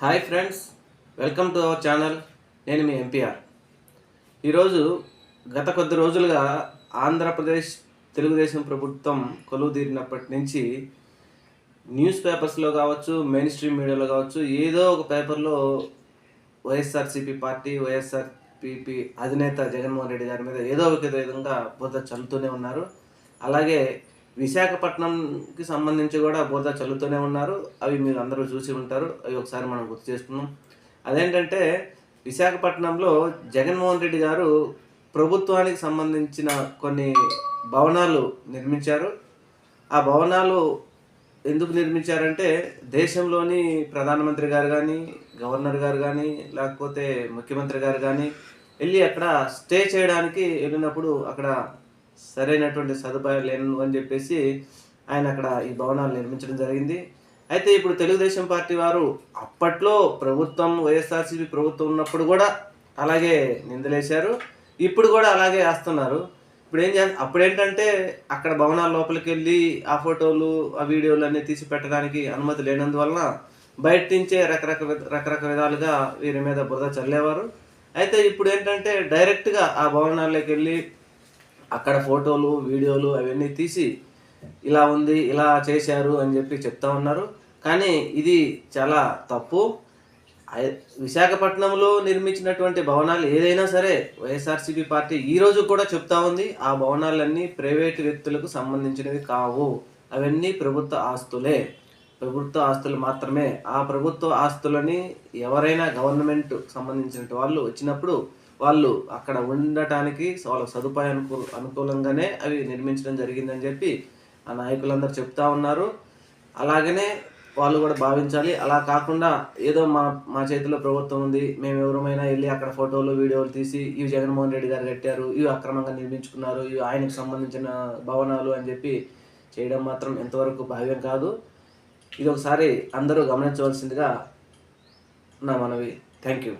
Hi friends, welcome to our channel. నేను మీ MPR. ఈరోజు గత కొద్ది రోజులుగా ఆంధ్రప్రదేశ్ తెలుగుదేశం ప్రభుత్వం కొలువుదీరినప్పటి నుంచి న్యూస్ పేపర్స్లో కావచ్చు, మెయిన్ స్ట్రీమ్ మీడియాలో కావచ్చు, ఏదో ఒక పేపర్లో వైఎస్ఆర్సీపీ పార్టీ, వైఎస్ఆర్పీపీ అధినేత జగన్మోహన్ రెడ్డి గారి మీద ఏదో ఒక విధంగా బురద చల్లుతూనే ఉన్నారు. అలాగే విశాఖపట్నంకి సంబంధించి కూడా బురద చల్లుతూనే ఉన్నారు. అవి మీరు అందరూ చూసి ఉంటారు. అవి ఒకసారి మనం గుర్తు చేసుకున్నాం. అదేంటంటే విశాఖపట్నంలో జగన్మోహన్ రెడ్డి గారు ప్రభుత్వానికి సంబంధించిన కొన్ని భవనాలు నిర్మించారు. ఆ భవనాలు ఎందుకు నిర్మించారంటే దేశంలోని ప్రధానమంత్రి గారు కానీ, గవర్నర్ గారు కానీ, లేకపోతే ముఖ్యమంత్రి గారు కానీ వెళ్ళి అక్కడ స్టే చేయడానికి వెళ్ళినప్పుడు అక్కడ సరైనటువంటి సదుపాయాలు లేను అని చెప్పేసి ఆయన అక్కడ ఈ భవనాలు నిర్మించడం జరిగింది. అయితే ఇప్పుడు తెలుగుదేశం పార్టీ వారు అప్పట్లో ప్రభుత్వం, వైఎస్ఆర్సీపీ ప్రభుత్వం ఉన్నప్పుడు కూడా అలాగే నిందలేశారు. ఇప్పుడు కూడా అలాగే వేస్తున్నారు. అప్పుడేంటంటే అక్కడ భవనాల లోపలికి వెళ్ళి ఆ ఫోటోలు, ఆ వీడియోలు అన్నీ తీసి పెట్టడానికి అనుమతి లేనందువలన బయట నుంచే రకరకాల విధాలుగా వీరి మీద బురద చల్లేవారు. అయితే ఇప్పుడు ఏంటంటే డైరెక్ట్గా ఆ భవనాల్లోకి వెళ్ళి అక్కడ ఫోటోలు, వీడియోలు అవన్నీ తీసి ఇలా ఉంది, ఇలా చేశారు అని చెప్పి చెప్తా ఉన్నారు. కానీ ఇది చాలా తప్పు. విశాఖపట్నంలో నిర్మించినటువంటి భవనాలు ఏదైనా సరే వైఎస్ఆర్సీపీ పార్టీ ఈరోజు కూడా చెప్తా ఉంది, ఆ భవనాలన్నీ ప్రైవేటు వ్యక్తులకు సంబంధించినవి కావు, అవన్నీ ప్రభుత్వ ఆస్తులే, ప్రభుత్వ ఆస్తులు మాత్రమే. ఆ ప్రభుత్వ ఆస్తులని ఎవరైనా గవర్నమెంట్ సంబంధించిన వాళ్ళు వచ్చినప్పుడు వాళ్ళు అక్కడ ఉండటానికి వాళ్ళ అనుకూలంగానే అవి నిర్మించడం జరిగిందని చెప్పి ఆ నాయకులందరూ చెప్తా ఉన్నారు. అలాగనే వాళ్ళు కూడా భావించాలి. అలా కాకుండా ఏదో మా చేతిలో ప్రభుత్వం ఉంది, మేము ఎవరమైనా వెళ్ళి అక్కడ ఫోటోలు, వీడియోలు తీసి ఇవి జగన్మోహన్ రెడ్డి గారు కట్టారు, ఇవి అక్రమంగా నిర్మించుకున్నారు, ఇవి ఆయనకు సంబంధించిన భవనాలు అని చెప్పి చేయడం మాత్రం ఎంతవరకు భావ్యం కాదు. ఇది ఒకసారి అందరూ గమనించవలసిందిగా నా మనవి. Thank you.